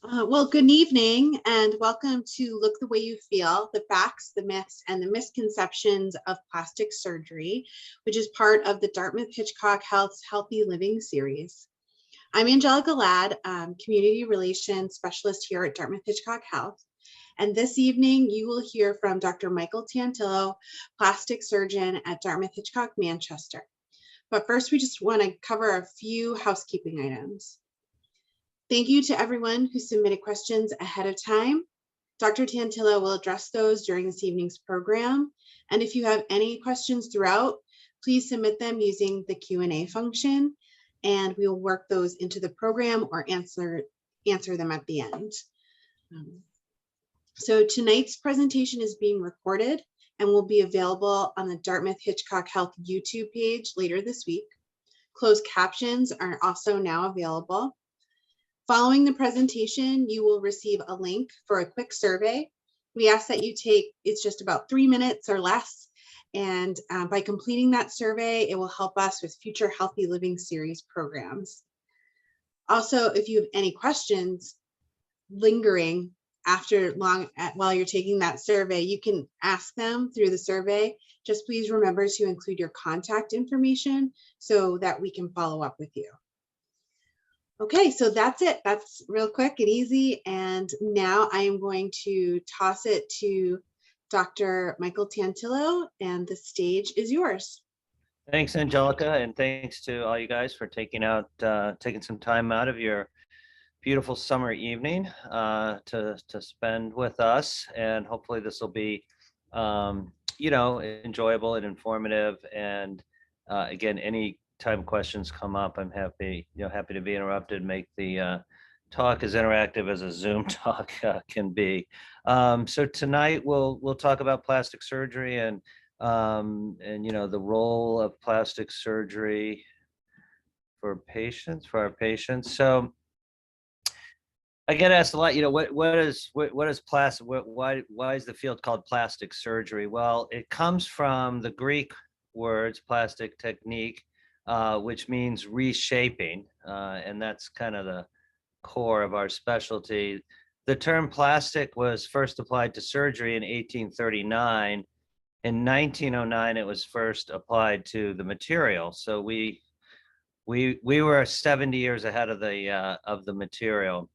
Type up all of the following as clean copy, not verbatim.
Well, good evening and welcome to Look the Way You Feel, the facts, the myths, and the misconceptions of plastic surgery, which is part of the Dartmouth-Hitchcock Health's Healthy Living series. I'm Angelica Ladd, Community Relations Specialist here at Dartmouth-Hitchcock Health. And this evening, you will hear from Dr. Michael Tantillo, plastic surgeon at Dartmouth-Hitchcock Manchester. But first, we just want to cover a few housekeeping items. Thank you to everyone who submitted questions ahead of time. Dr. Tantillo will address those during this evening's program. And if you have any questions throughout, please submit them using the Q&A function, and we will work those into the program or answer them at the end. So tonight's presentation is being recorded and will be available on the Dartmouth-Hitchcock Health YouTube page later this week. Closed captions are also now available. Following the presentation, you will receive a link for a quick survey. We ask that you it's just about 3 minutes or less. And by completing that survey, it will help us with future Healthy Living series programs. Also, if you have any questions lingering while you're taking that survey, you can ask them through the survey. Just please remember to include your contact information so that we can follow up with you. Okay, so that's it. That's real quick and easy. And now I am going to toss it to Dr. Michael Tantillo, and the stage is yours. Thanks, Angelica, and thanks to all you guys for taking some time out of your beautiful summer evening to spend with us. And hopefully this will be, enjoyable and informative. And again, any time questions come up, I'm happy to be interrupted, make the talk as interactive as a Zoom talk can be. So tonight we'll talk about plastic surgery and the role of plastic surgery for our patients. So I get asked a lot, what is plastic? Why is the field called plastic surgery? Well, it comes from the Greek words plastic technique, which means reshaping, and that's kind of the core of our specialty. The term plastic was first applied to surgery in 1839. In 1909, it was first applied to the material. So we were 70 years ahead of the material.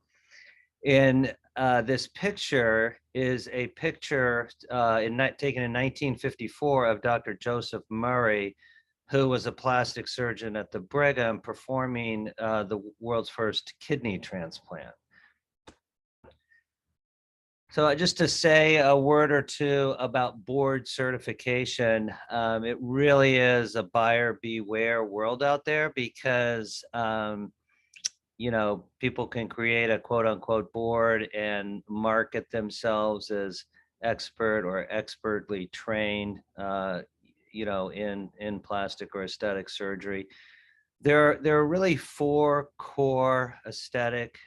In this picture is a picture taken in 1954 of Dr. Joseph Murray, who was a plastic surgeon at the Brigham performing the world's first kidney transplant. So just to say a word or two about board certification, it really is a buyer beware world out there because, people can create a quote unquote board and market themselves as expert or expertly trained, in plastic or aesthetic surgery. There are really 4 core aesthetic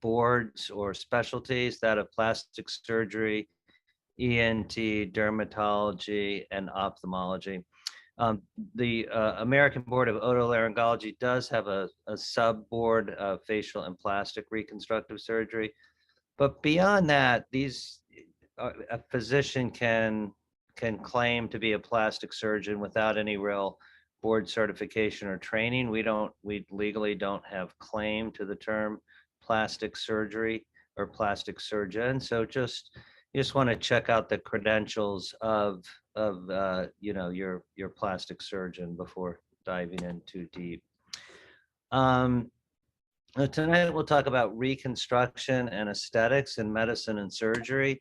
boards or specialties: that of plastic surgery, ENT, dermatology, and ophthalmology. The American Board of Otolaryngology does have a sub-board of facial and plastic reconstructive surgery. But beyond that, a physician can claim to be a plastic surgeon without any real board certification or training. We legally don't have claim to the term plastic surgery or plastic surgeon. So you just want to check out the credentials of your plastic surgeon before diving in too deep. Tonight we'll talk about reconstruction and aesthetics in medicine and surgery.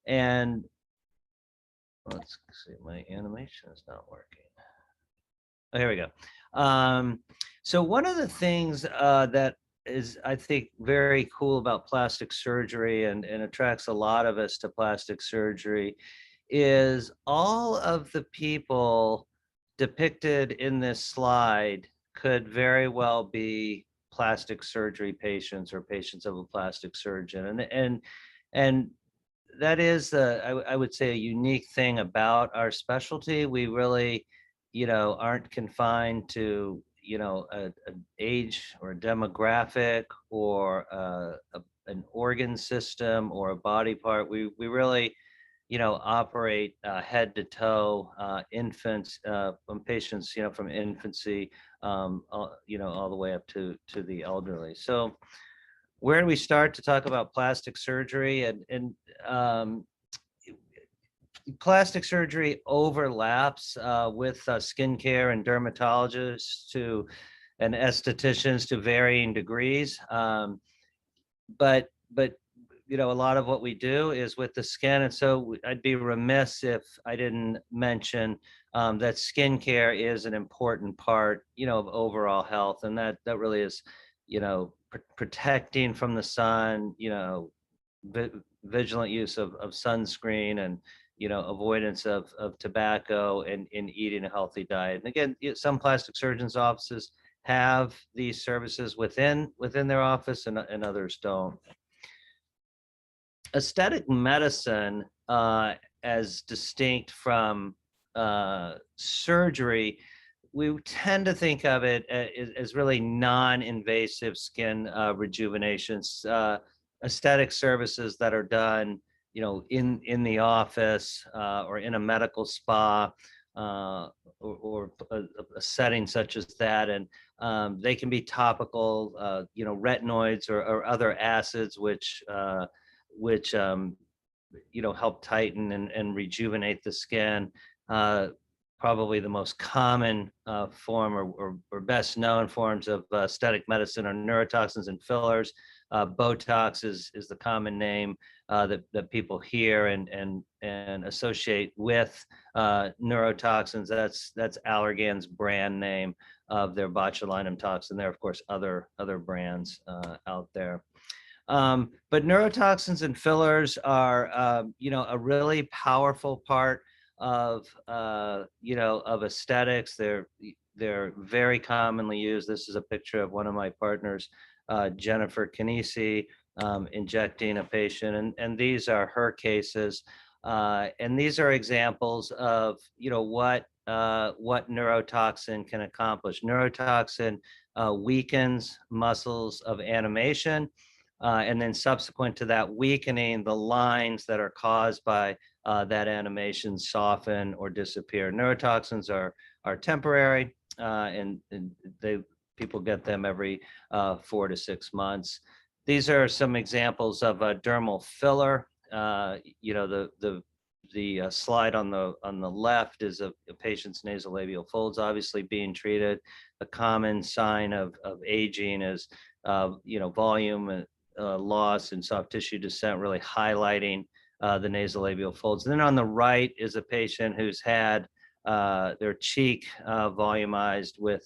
And let's see, my animation is not working. Oh, here we go. So one of the things that is, I think, very cool about plastic surgery and attracts a lot of us to plastic surgery is all of the people depicted in this slide could very well be plastic surgery patients or patients of a plastic surgeon. And that is, I would say, a unique thing about our specialty. We really, aren't confined to, an age or a demographic or an organ system or a body part. We really, operate head to toe, infants, on patients, from infancy, all the way up to the elderly. So where do we start to talk about plastic surgery? And plastic surgery overlaps with skincare and dermatologists to and estheticians to varying degrees. But a lot of what we do is with the skin, and so I'd be remiss if I didn't mention that skincare is an important part, of overall health, and that really is, protecting from the sun, vigilant use of sunscreen, and avoidance of tobacco, and in eating a healthy diet. And again, some plastic surgeons' offices have these services within their office, and others don't. Aesthetic medicine, as distinct from surgery, we tend to think of it as really non-invasive skin rejuvenations, aesthetic services that are done, in the office, or in a medical spa, or a setting such as that. And they can be topical, retinoids or other acids, which help tighten and rejuvenate the skin. Probably the most common form, or best known forms of aesthetic medicine, are neurotoxins and fillers. Botox is the common name that people hear and associate with neurotoxins. That's Allergan's brand name of their botulinum toxin. There are, of course, other brands out there. But neurotoxins and fillers are, a really powerful part of, of aesthetics. They're very commonly used. This is a picture of one of my partners, Jennifer Canisi, injecting a patient, and these are her cases. And these are examples of, what neurotoxin can accomplish. Neurotoxin weakens muscles of animation. And then subsequent to that weakening, the lines that are caused by that animation soften or disappear. Neurotoxins are temporary, and people get them every 4 to 6 months. These are some examples of a dermal filler. The slide on the left is a patient's nasolabial folds obviously being treated. A common sign of aging is volume loss and soft tissue descent, really highlighting the nasolabial folds. And then on the right is a patient who's had their cheek volumized with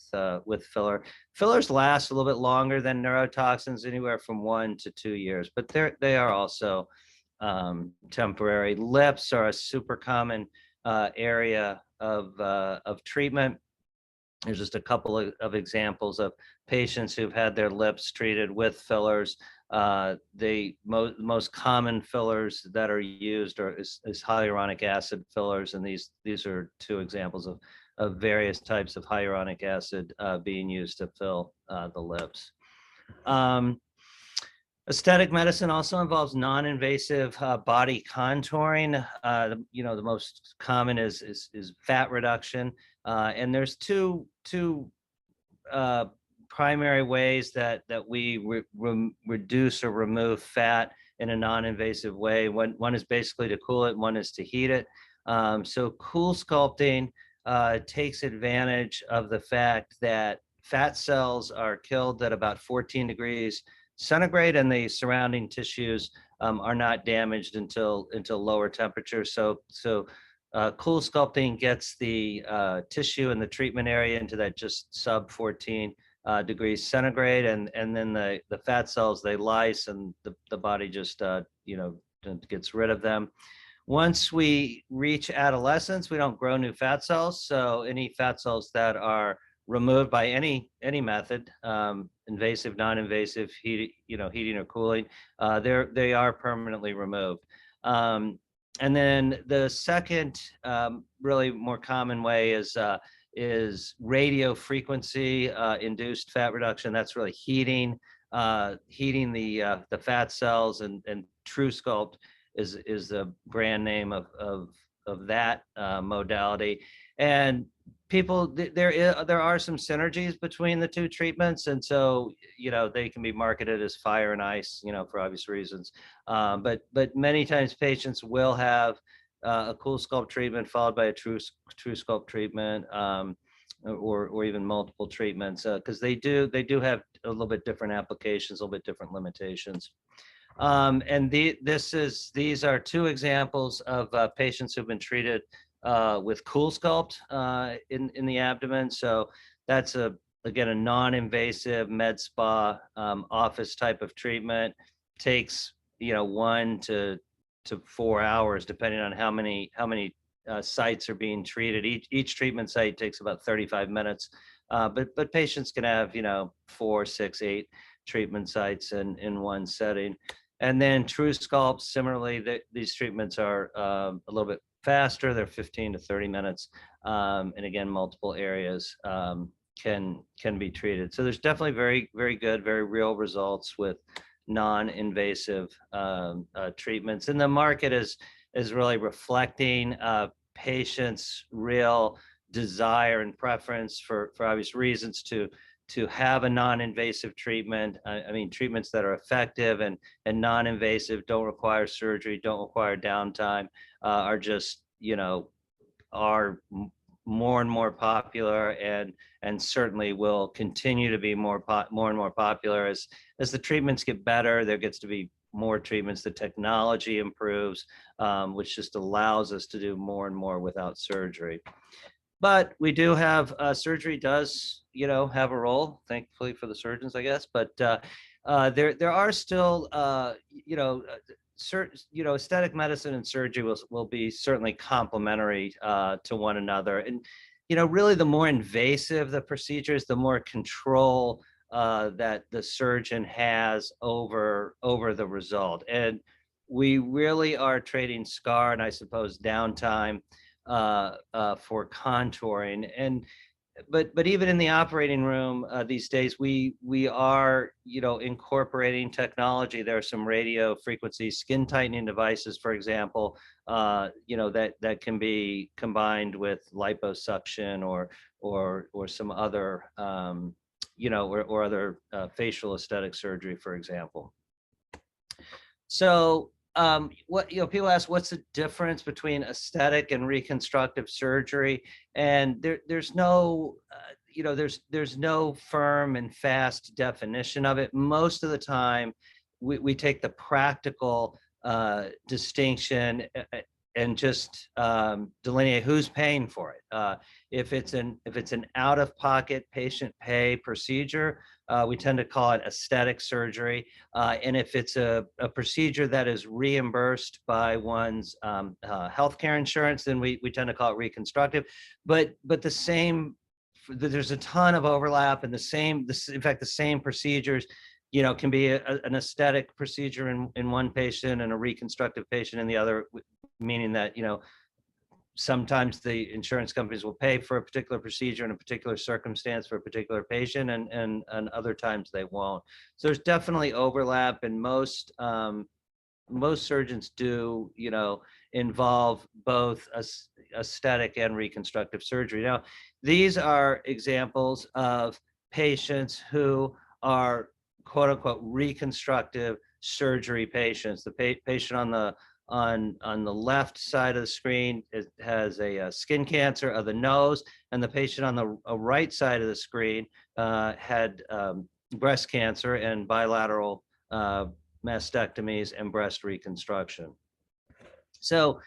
filler. Fillers last a little bit longer than neurotoxins, anywhere from 1 to 2 years, but they are also temporary. Lips are a super common area of treatment. There's just a couple of examples of patients who've had their lips treated with fillers. The most common fillers that are used is hyaluronic acid fillers, and these are 2 examples of various types of hyaluronic acid being used to fill the lips. Aesthetic medicine also involves non-invasive body contouring. The most common is fat reduction, and there's two primary ways that we reduce or remove fat in a non-invasive way. One is basically to cool it, one is to heat it. So cool sculpting takes advantage of the fact that fat cells are killed at about 14 degrees centigrade, and the surrounding tissues are not damaged until lower temperatures. So cool sculpting gets the tissue in the treatment area into that just sub 14 degrees centigrade, and then the fat cells, they lyse, and the body just gets rid of them. Once we reach adolescence, we don't grow new fat cells. So any fat cells that are removed by any method, invasive, non-invasive, heating or cooling, they are permanently removed. And then the second, really more common way is radio frequency induced fat reduction. That's really heating heating the fat cells, and True Sculpt is the brand name of that modality. And people, there are some synergies between the two treatments, and so they can be marketed as fire and ice, for obvious reasons. But many times patients will have a Cool Sculpt treatment followed by a True Sculpt treatment, or even multiple treatments, because they do have a little bit different applications, a little bit different limitations. And these are two examples of patients who've been treated with Cool Sculpt in the abdomen. So that's again a non-invasive med spa office type of treatment. Takes 1 to 4 hours depending on how many sites are being treated. Each treatment site takes about 35 minutes, but patients can have 4, 6, 8 treatment sites in one setting. And then True Sculpt, similarly, these treatments are a little bit faster. They're 15 to 30 minutes, and again, multiple areas can be treated. So there's definitely very, very good, very real results with non-invasive treatments, and the market is really reflecting patients' real desire and preference for obvious reasons to have a non-invasive treatment. I mean, treatments that are effective and non-invasive, don't require surgery, don't require downtime, are just, are more and more popular, and certainly will continue to be more and more popular as the treatments get better. There gets to be more treatments, the technology improves, which just allows us to do more and more without surgery. But we do have surgery does, have a role, thankfully for the surgeons, I guess. But there are still, aesthetic medicine and surgery will be certainly complementary to one another. And really, the more invasive the procedures, the more control that the surgeon has over the result. And we really are trading scar and, I suppose, downtime for contouring. But even in the operating room these days, we are incorporating technology. There are some radio frequency skin tightening devices, for example, that can be combined with liposuction or some other or other facial aesthetic surgery, for example. So what people ask, what's the difference between aesthetic and reconstructive surgery? And there's no there's no firm and fast definition of it. Most of the time we take the practical distinction and just delineate who's paying for it. If it's an out-of-pocket patient pay procedure, we tend to call it aesthetic surgery. And if it's a procedure that is reimbursed by one's healthcare insurance, then we tend to call it reconstructive. But there's a ton of overlap, and in fact, the same procedures can be an aesthetic procedure in one patient and a reconstructive patient in the other, meaning that sometimes the insurance companies will pay for a particular procedure in a particular circumstance for a particular patient, and other times they won't. So there's definitely overlap, and most surgeons do involve both aesthetic and reconstructive surgery. Now, these are examples of patients who are quote unquote reconstructive surgery patients. The patient on the left side of the screen has a skin cancer of the nose, and the patient on the right side of the screen had breast cancer and bilateral mastectomies and breast reconstruction. So,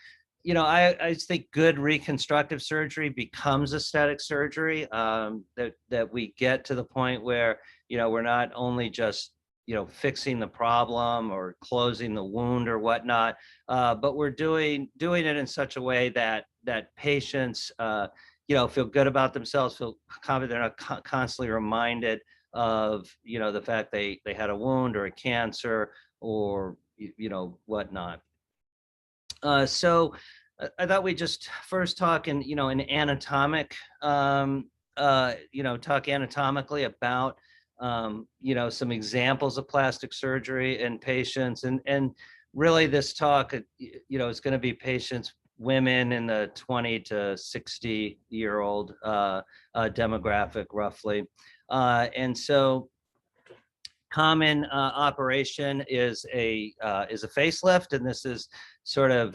I think good reconstructive surgery becomes aesthetic surgery, that we get to the point where, we're not only just, fixing the problem or closing the wound or whatnot, but we're doing it in such a way that patients, feel good about themselves, feel confident, they're not constantly reminded of, the fact they had a wound or a cancer or, whatnot. So I thought we'd just first talk in anatomic, talk anatomically about some examples of plastic surgery in patients. And really this talk, is going to be patients, women in the 20 to 60-year-old demographic roughly. And so common operation is a facelift, and this is sort of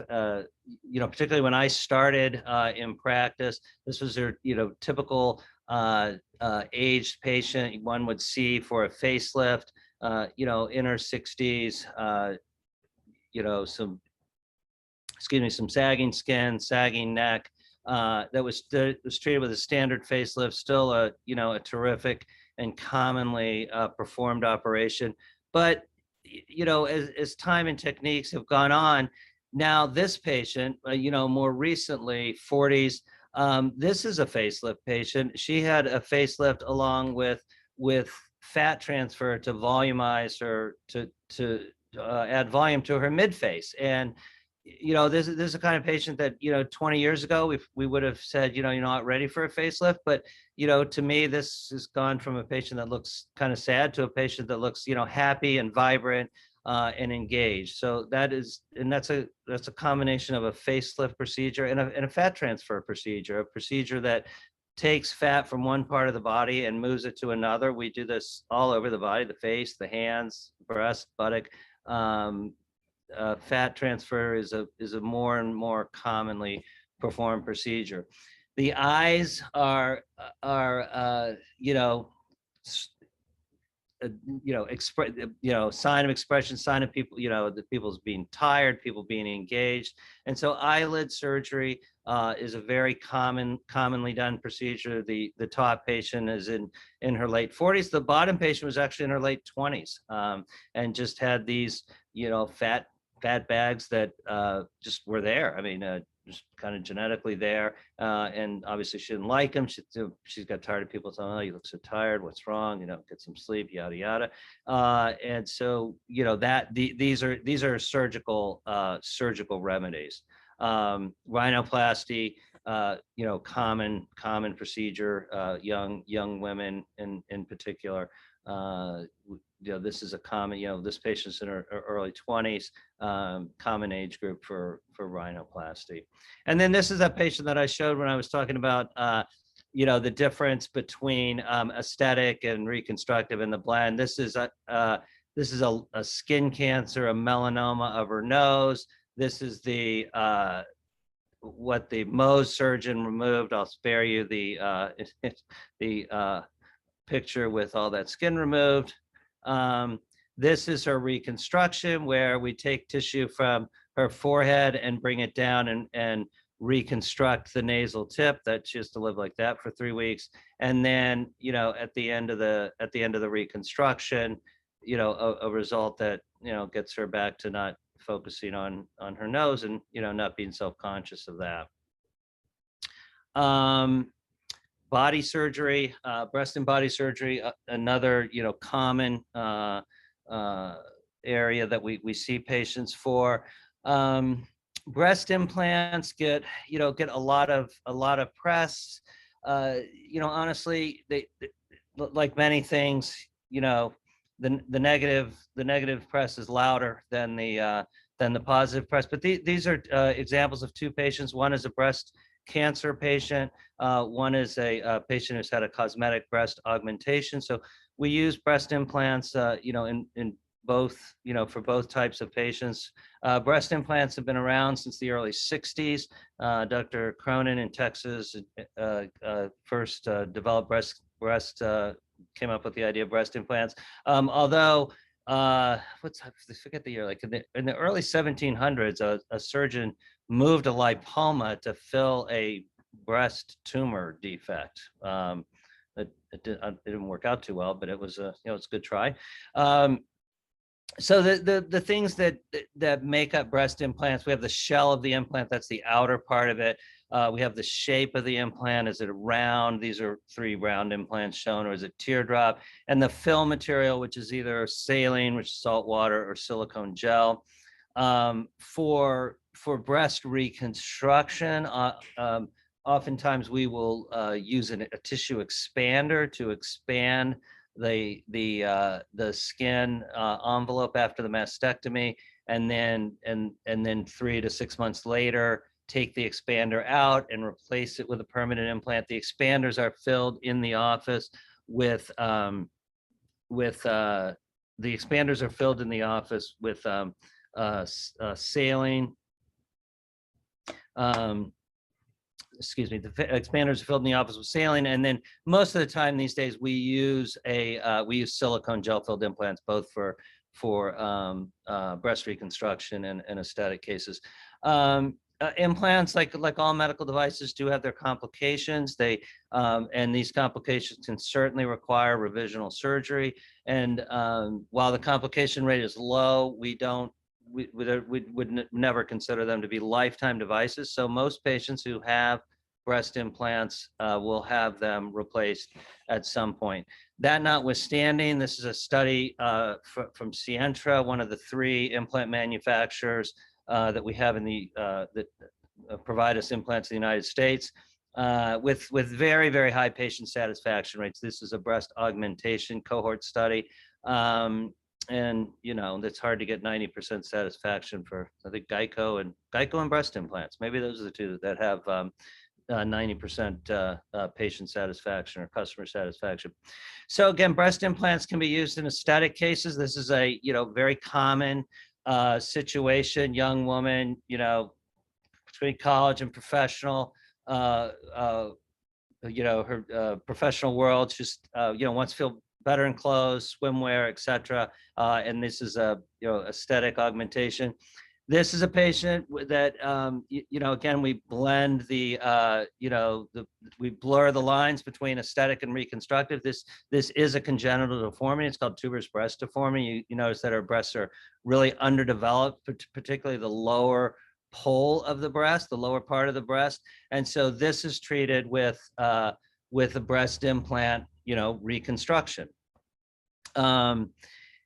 particularly when I started in practice, this was your typical aged patient one would see for a facelift, in her 60s, some sagging skin, sagging neck, that was treated with a standard facelift, still a terrific and commonly performed operation. But as time and techniques have gone on, now this patient, more recently 40s, this is a facelift patient. She had a facelift along with fat transfer to volumize her, to add volume to her mid face. And this is the kind of patient that 20 years ago we would have said you're not ready for a facelift. But to me, this has gone from a patient that looks kind of sad to a patient that looks happy and vibrant and engaged. So that's a combination of a facelift procedure and a fat transfer procedure, a procedure that takes fat from one part of the body and moves it to another. We do this all over the body: the face, the hands, breast, buttock. Fat transfer is a more and more commonly performed procedure. The eyes are sign of expression, sign of people, the people's being tired, people being engaged. And so eyelid surgery is a very commonly done procedure. The top patient is in her late 40s. The bottom patient was actually in her late 20s, and just had these fat bags that just were there. I mean, just kind of genetically there, and obviously she didn't like them. She's got tired of people telling her, "Oh, you look so tired. What's wrong? Get some sleep." Yada yada. And so these are surgical remedies. Rhinoplasty, common procedure. Young women in particular. This is a common, this patient's in her early 20s, common age group for rhinoplasty. And then this is a patient that I showed when I was talking about, the difference between aesthetic and reconstructive in the blend. This is a skin cancer, a melanoma of her nose. This is what the Mohs surgeon removed. I'll spare you the picture with all that skin removed. This is her reconstruction, where we take tissue from her forehead and bring it down and reconstruct the nasal tip. That she has to live like that for 3 weeks. And then, at the end of the reconstruction, a result that, gets her back to not focusing on her nose and, not being self-conscious of that. Body surgery, breast and body surgery, another common area that we see patients for. Breast implants get a lot of press. Honestly, they like many things, the negative press is louder than the positive press. But these are examples of two patients. One is a breast cancer patient. One is a patient who's had a cosmetic breast augmentation. So we use breast implants, in both, for both types of patients. Breast implants have been around since the early 60s. Dr. Cronin in Texas first developed came up with the idea of breast implants. Although, I forget the year, like in the early 1700s, a surgeon moved a lipoma to fill a breast tumor defect. It didn't work out too well, but it was it's a good try. So the things that make up breast implants, we have the shell of the implant, that's the outer part of it. We have the shape of the implant. Is it round? These are 3 round implants shown, or is it teardrop? And the fill material, which is either saline, which is salt water, or silicone gel. For breast reconstruction, oftentimes we will use a tissue expander to expand the skin envelope after the mastectomy, and then 3 to 6 months later, take the expander out and replace it with a permanent implant. The expanders are filled in the office with saline. Excuse me, the expanders are filled in the office with saline, and then most of the time these days we use silicone gel-filled implants, both for breast reconstruction and aesthetic cases. Implants, like all medical devices, do have their complications. And these complications can certainly require revisional surgery. And while the complication rate is low, we would never consider them to be lifetime devices. So most patients who have breast implants will have them replaced at some point. That notwithstanding, this is a study from Sientra, one of the 3 implant manufacturers that we have that provide us implants in the United States, with very, very high patient satisfaction rates. This is a breast augmentation cohort study. And it's hard to get 90% satisfaction for, I think, Geico and breast implants. Maybe those are the 2 that have 90% patient satisfaction or customer satisfaction. So again, breast implants can be used in aesthetic cases. This is a very common situation. Young woman, between college and professional, her professional world, just wants to feel better in clothes, swimwear, etc. And this is a aesthetic augmentation. This is a patient that again, we blend we blur the lines between aesthetic and reconstructive. This is a congenital deformity. It's called tuberous breast deformity. You notice that her breasts are really underdeveloped, particularly the lower pole of the breast, the lower part of the breast. And so this is treated with a breast implant, reconstruction. And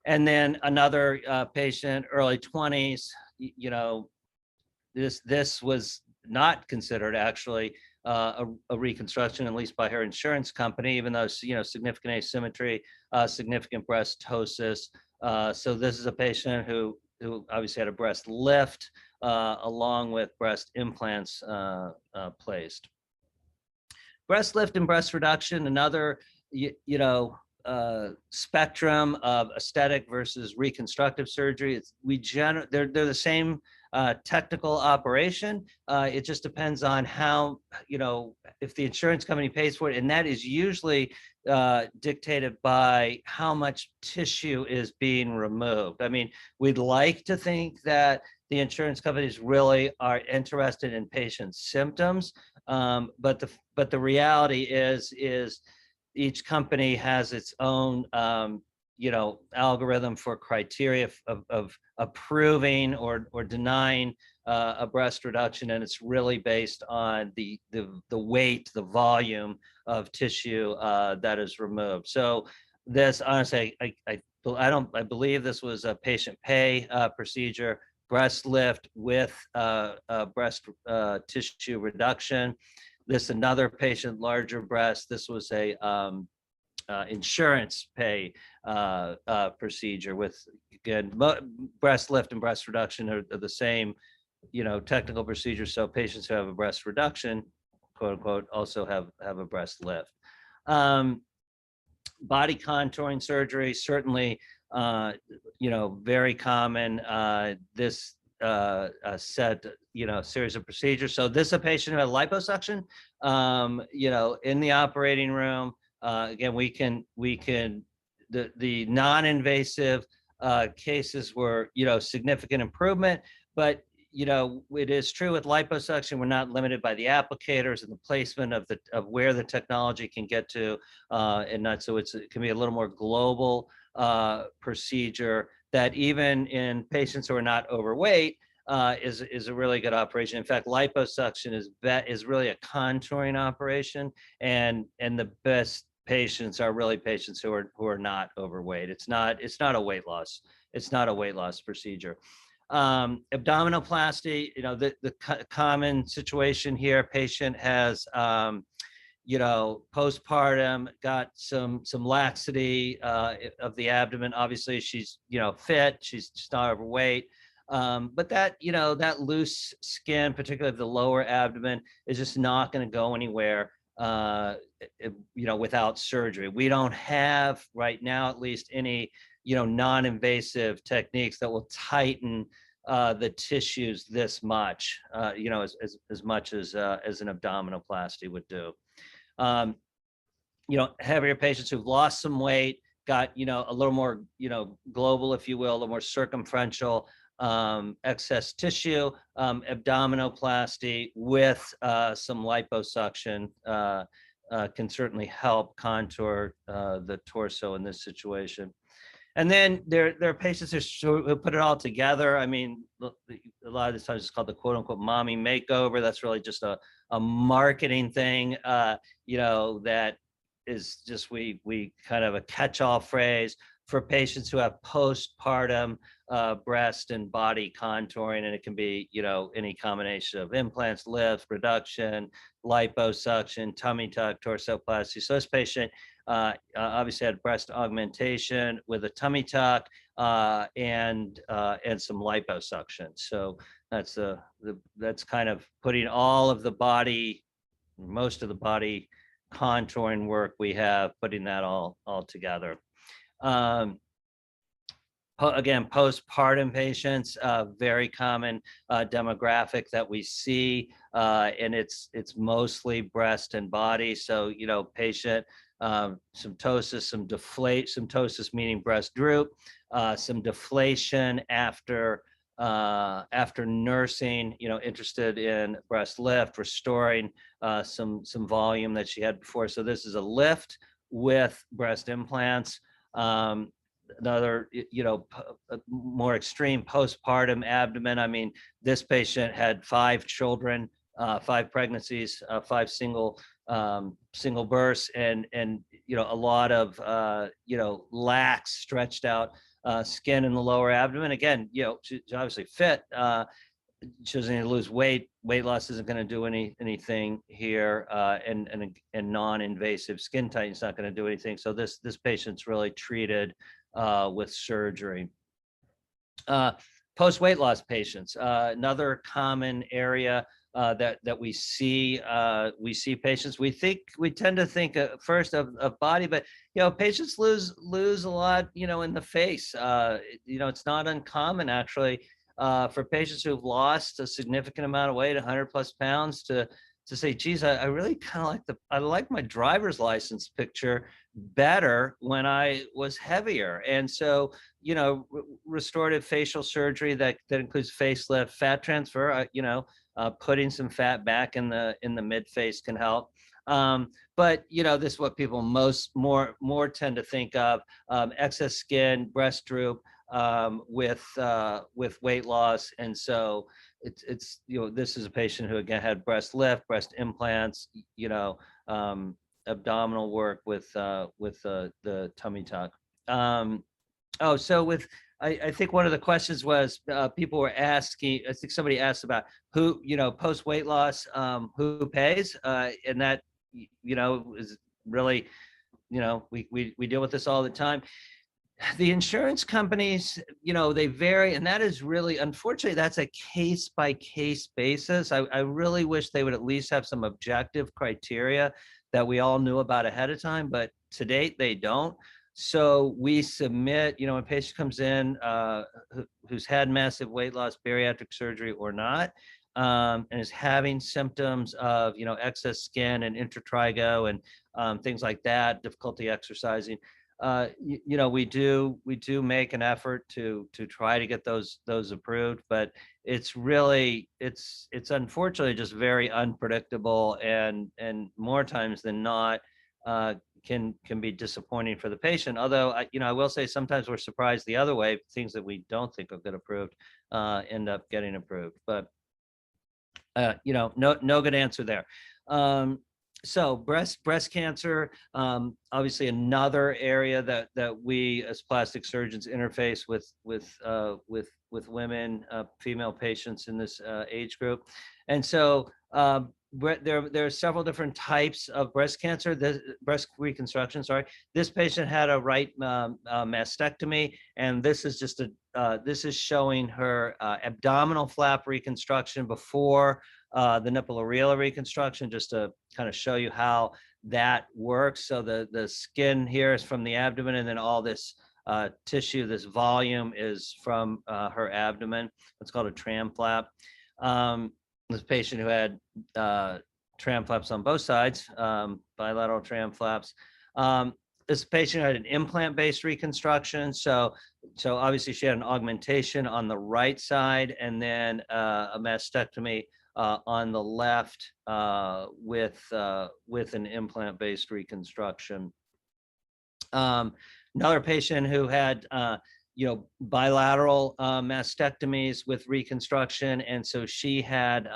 then another patient, early 20s, this was not considered actually a reconstruction, at least by her insurance company, even though significant asymmetry, significant breast ptosis. So this is a patient who obviously had a breast lift along with breast implants placed. Breast lift and breast reduction, another spectrum of aesthetic versus reconstructive surgery. They're the same technical operation. It just depends on how, if the insurance company pays for it, and that is usually dictated by how much tissue is being removed. I mean, we'd like to think that the insurance companies really are interested in patients' symptoms, but the reality is each company has its own algorithm for criteria of approving or denying a breast reduction, and it's really based on the weight, the volume of tissue that is removed. So this, honestly, I believe this was a patient pay procedure, breast lift with breast tissue reduction. This another patient, larger breast. This was a insurance pay procedure with, again, breast lift and breast reduction are the same, technical procedure. So patients who have a breast reduction, quote unquote, also have a breast lift. Body contouring surgery, certainly, very common. This set, series of procedures. So this is a patient who had liposuction, in the operating room. Again, the non-invasive cases were, significant improvement, but it is true with liposuction, we're not limited by the applicators and the placement of where the technology can get to, and not so it can be a little more global procedure that even in patients who are not overweight is a really good operation. In fact, liposuction is really a contouring operation, and the best patients are really patients who are not overweight. It's not a weight loss. It's not a weight loss procedure. Abdominoplasty, the common situation here, patient has postpartum, got some laxity of the abdomen. Obviously, she's fit. She's not overweight. But that that loose skin, particularly of the lower abdomen, is just not going to go anywhere. Without surgery. We don't have right now, at least, any non-invasive techniques that will tighten the tissues this much, as much as an abdominoplasty would do. Heavier patients who've lost some weight, got a little more global, if you will, a little more circumferential excess tissue, abdominoplasty with some liposuction can certainly help contour the torso in this situation. And then there are patients who put it all together. I mean, a lot of the times it's called the quote unquote mommy makeover. That's really just a marketing thing, that is just, we kind of a catch-all phrase for patients who have postpartum breast and body contouring. And it can be, any combination of implants, lifts, reduction, liposuction, tummy tuck, torsoplasty. So this patient obviously had breast augmentation with a tummy tuck and some liposuction. So that's kind of putting all of the body, most of the body contouring work we have, putting that all together. Again, postpartum patients, very common demographic that we see, and it's mostly breast and body. So, patient symptosis meaning breast droop, some deflation after nursing, interested in breast lift, restoring some volume that she had before. So this is a lift with breast implants. Another, more extreme postpartum abdomen. I mean, this patient had 5 children, 5 pregnancies, 5 single births, and a lot of lax, stretched out skin in the lower abdomen. Again, she's obviously fit. She doesn't need to lose weight. Weight loss isn't going to do anything here, and non-invasive skin tightening is not going to do anything. So this patient's really treated with surgery. Post weight loss patients, another common area that we see patients. We tend to think first of body, but patients lose a lot in the face. It's not uncommon actually for patients who've lost a significant amount of weight, 100 plus pounds, to say, geez, I really kind of I like my driver's license picture better when I was heavier. And so, restorative facial surgery that includes facelift, fat transfer, putting some fat back in the mid face can help. But this is what people more tend to think of: excess skin, breast droop, with weight loss. And so it's this is a patient who again had breast lift, breast implants, abdominal work with the tummy tuck. I think one of the questions was people were asking, I think somebody asked about who, post weight loss, who pays, and that is really, we deal with this all the time. The insurance companies, they vary, and that is really, unfortunately, that's a case by case basis. I really wish they would at least have some objective criteria that we all knew about ahead of time, but to date they don't. So we submit, when a patient comes in who's had massive weight loss, bariatric surgery or not, and is having symptoms of, excess skin and intertrigo and things like that, difficulty exercising. We do make an effort to try to get those approved, but it's really, it's unfortunately just very unpredictable, and more times than not can be disappointing for the patient. Although I will say sometimes we're surprised the other way. Things that we don't think will get approved end up getting approved. But no good answer there. So breast cancer, obviously another area that we as plastic surgeons interface with women, female patients in this age group. And so there are several different types of breast cancer, the breast reconstruction. Sorry, this patient had a right mastectomy, and this is just this is showing her abdominal flap reconstruction before the nipple areola reconstruction, just to kind of show you how that works. So the skin here is from the abdomen, and then all this tissue, this volume, is from her abdomen. It's called a tram flap. This patient who had tram flaps on both sides, bilateral tram flaps. This patient had an implant-based reconstruction. So obviously she had an augmentation on the right side, and then a mastectomy on the left with an implant-based reconstruction. Another patient who had bilateral mastectomies with reconstruction, and so she had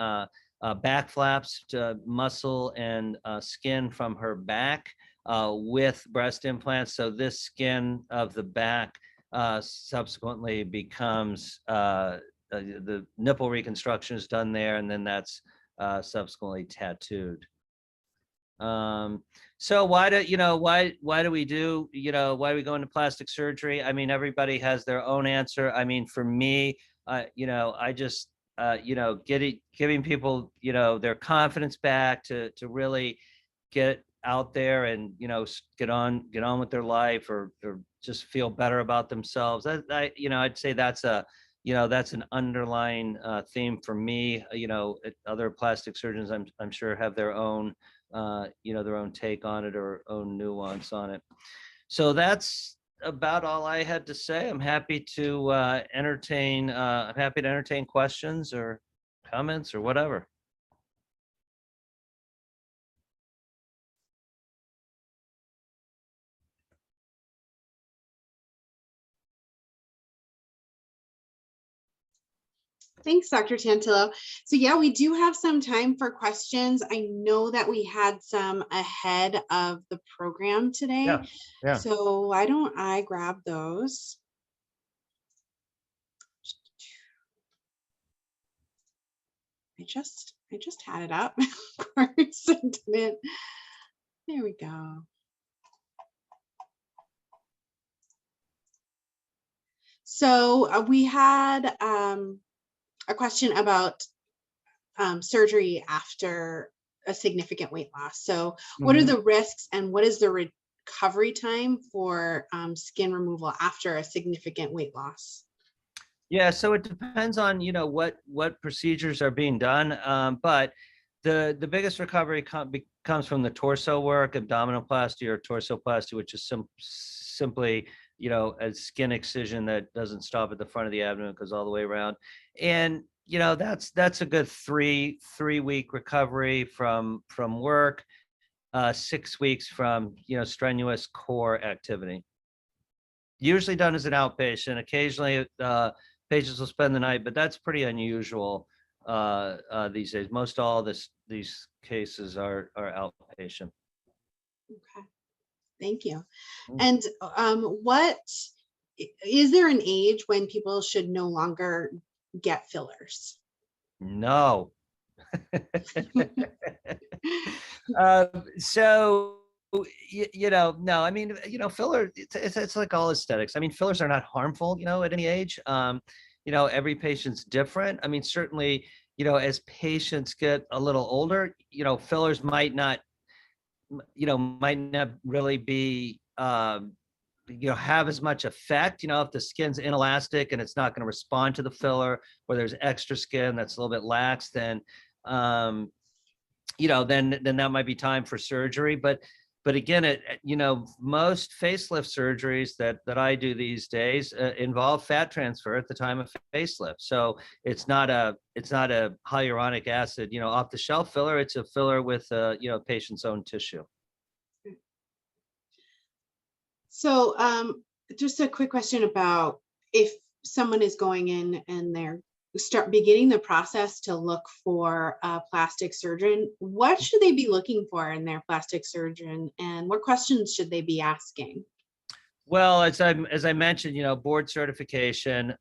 back flaps, to muscle and skin from her back with breast implants. So this skin of the back subsequently becomes the nipple reconstruction is done there, and then that's subsequently tattooed. So why do we do, why do we go into plastic surgery? I mean, everybody has their own answer. I mean, for me, I just, giving people, their confidence back to really get out there and, get on with their life, or just feel better about themselves. I'd say that's that's an underlying theme for me. Other plastic surgeons, I'm sure, have their own their own take on it, or own nuance on it. So that's about all I had to say. I'm happy to entertain questions or comments or whatever. Thanks, Dr. Tantillo. So yeah, we do have some time for questions. I know that we had some ahead of the program today. Yeah. So why don't I grab those? I just had it up. Of course, I didn't. There we go. So we had a question about surgery after a significant weight loss. So what are the risks, and what is the recovery time for skin removal after a significant weight loss? Yeah, so it depends on what procedures are being done, but the biggest recovery comes from the torso work, abdominoplasty or torsoplasty, which is simply a skin excision that doesn't stop at the front of the abdomen, goes all the way around. And that's a good three-week recovery from work, 6 weeks from strenuous core activity. Usually done as an outpatient. Occasionally patients will spend the night, but that's pretty unusual these days. Most all these cases are outpatient. Okay, thank you. And what is there an age when people should no longer get fillers? No. So no, I mean, filler, it's like all aesthetics. I mean, fillers are not harmful, at any age. Every patient's different. I mean, certainly, as patients get a little older, fillers might not really be, have as much effect. If the skin's inelastic and it's not going to respond to the filler, or there's extra skin that's a little bit lax, then, then that might be time for surgery. But again, most facelift surgeries that I do these days involve fat transfer at the time of facelift. So it's not a hyaluronic acid, off the shelf filler. It's a filler with patient's own tissue. So just a quick question about if someone is going in and they're beginning the process to look for a plastic surgeon, what should they be looking for in their plastic surgeon, and what questions should they be asking? Well, as I mentioned, board certification.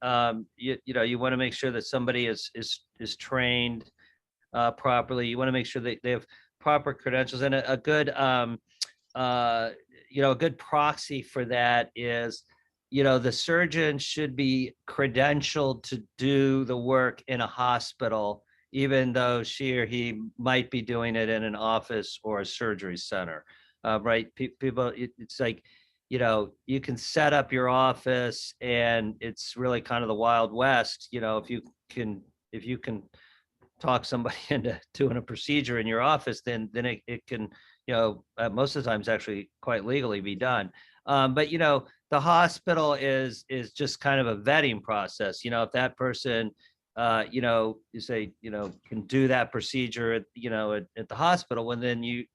You want to make sure that somebody is trained properly. You want to make sure that they have proper credentials, and a good a good proxy for that is, the surgeon should be credentialed to do the work in a hospital, even though she or he might be doing it in an office or a surgery center. Right? People, it's like, you can set up your office, and it's really kind of the Wild West. If you can talk somebody into doing a procedure in your office, then it can, most of the times actually quite legally be done. But the hospital is just kind of a vetting process. If that person, you say, can do that procedure at the hospital, when then you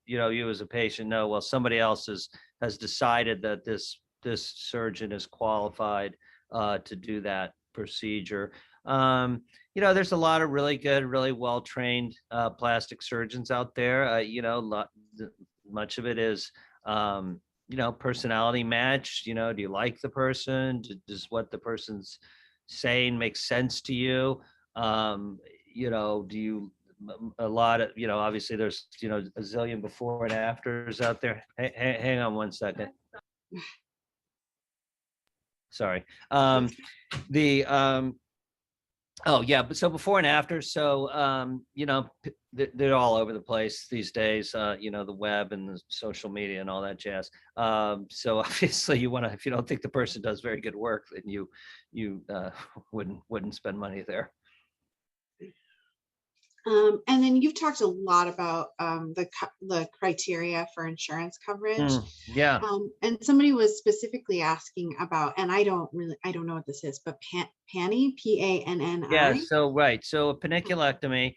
as a patient know, well, somebody else has decided that this surgeon is qualified to do that procedure. There's a lot of really good, really well-trained plastic surgeons out there. Much of it is, personality match. Do you like the person? Does what the person's saying make sense to you? Do you, a lot of, obviously there's, a zillion before and afters out there. Hang on one second. Sorry. Oh yeah, but so before and after, so they're all over the place these days. The web and the social media and all that jazz. So obviously, you want to, if you don't think the person does very good work, then you wouldn't spend money there. And then you've talked a lot about the criteria for insurance coverage. Yeah. And somebody was specifically asking about, and I don't know what this is, but PANI, PANNI. Yeah. So right. So a paniculectomy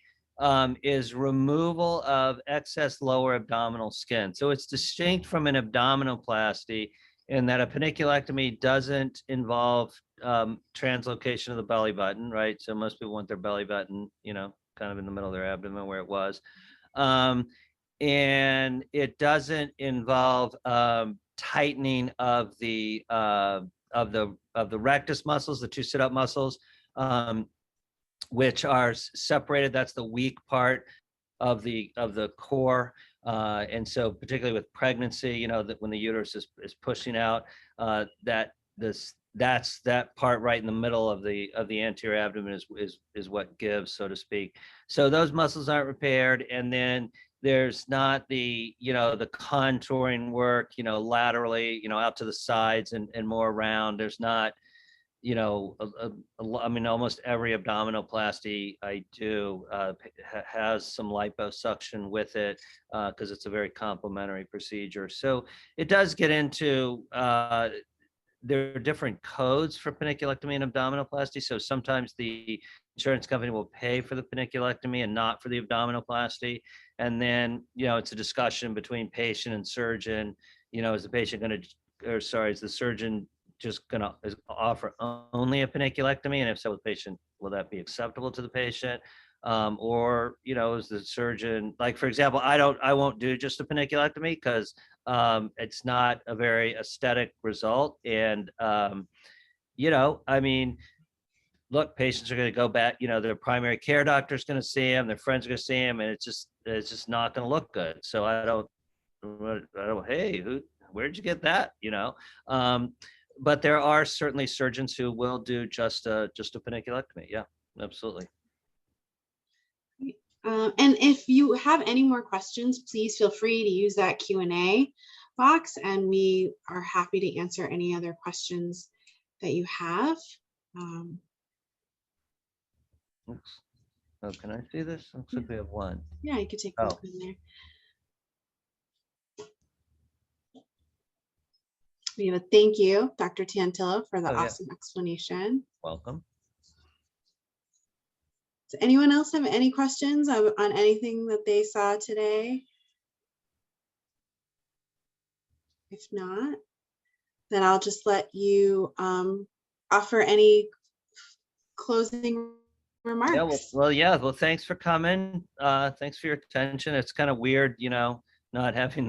is removal of excess lower abdominal skin. So it's distinct from an abdominoplasty in that a paniculectomy doesn't involve translocation of the belly button, right? So most people want their belly button, kind of in the middle of their abdomen where it was. And it doesn't involve tightening of the rectus muscles, the two sit-up muscles, which are separated. That's the weak part of the core. And so particularly with pregnancy, that when the uterus is pushing out, that's that part right in the middle of the anterior abdomen is what gives, so to speak. So those muscles aren't repaired, and then there's not the the contouring work laterally out to the sides and more around. There's not I mean, almost every abdominoplasty I do has some liposuction with it because it's a very complementary procedure. So it does get into there are different codes for paniculectomy and abdominoplasty. So sometimes the insurance company will pay for the paniculectomy and not for the abdominoplasty. And then, it's a discussion between patient and surgeon. Is the patient going to, is the surgeon just going to offer only a paniculectomy? And if so, the patient, will that be acceptable to the patient? Or, is the surgeon, like, for example, I won't do just a paniculectomy because it's not a very aesthetic result. And, I mean, look, patients are going to go back, their primary care doctor is going to see them, their friends are going to see them, and it's just not going to look good. So I don't, hey, where'd you get that? But there are certainly surgeons who will do just a paniculectomy. Yeah, absolutely. And if you have any more questions, please feel free to use that Q&A box, and we are happy to answer any other questions that you have. Oh, can I see this? Looks like we have one. Yeah, you could take a look in there. We have a thank you, Dr. Tantillo, for the awesome explanation. Welcome. Does anyone else have any questions on anything that they saw today? If not, then I'll just let you offer any closing remarks. Well, thanks for coming. Thanks for your attention. It's kind of weird, not having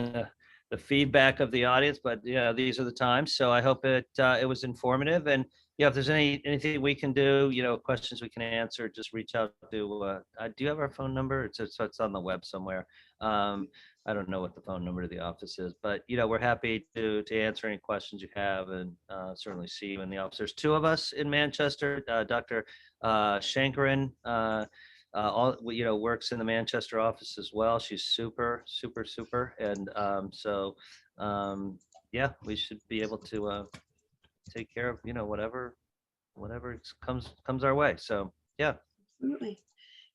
the the feedback of the audience, but these are the times. So I hope it was informative. And if there's anything we can do, questions we can answer, just reach out to. Do you have our phone number? It's on the web somewhere. I don't know what the phone number to the office is, but we're happy to answer any questions you have, and certainly see you in the office. There's 2 of us in Manchester. Dr. Shankaran, works in the Manchester office as well. She's super, super, super, and we should be able to take care of whatever comes our way. So yeah. Absolutely.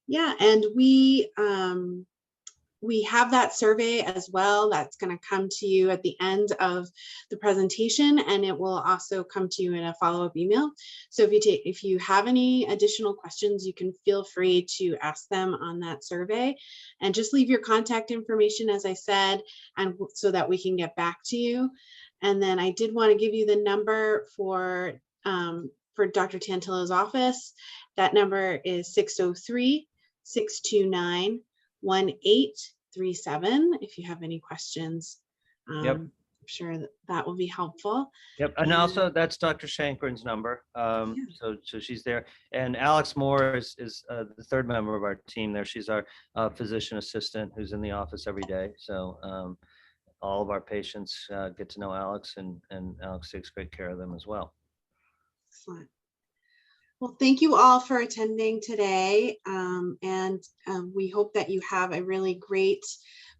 Yeah, and we have that survey as well. That's going to come to you at the end of the presentation, and it will also come to you in a follow-up email. So if you have any additional questions, you can feel free to ask them on that survey, and just leave your contact information, as I said, and so that we can get back to you. And then I did want to give you the number for Dr. Tantillo's office. That number is 603-629-1837 if you have any questions. Yep. I'm sure that will be helpful. Yep. And also that's Dr. Shankaran's number. So she's there. And Alex Moore is the 3rd member of our team there. She's our physician assistant who's in the office every day. So all of our patients get to know Alex, and Alex takes great care of them as well. Excellent. Well, thank you all for attending today, and we hope that you have a really great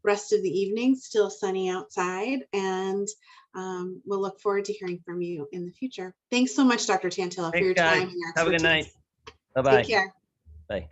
rest of the evening, still sunny outside, and we'll look forward to hearing from you in the future. Thanks so much, Dr. Tantillo, for your time and your expertise. Have a good night. Bye-bye. Take care. Bye.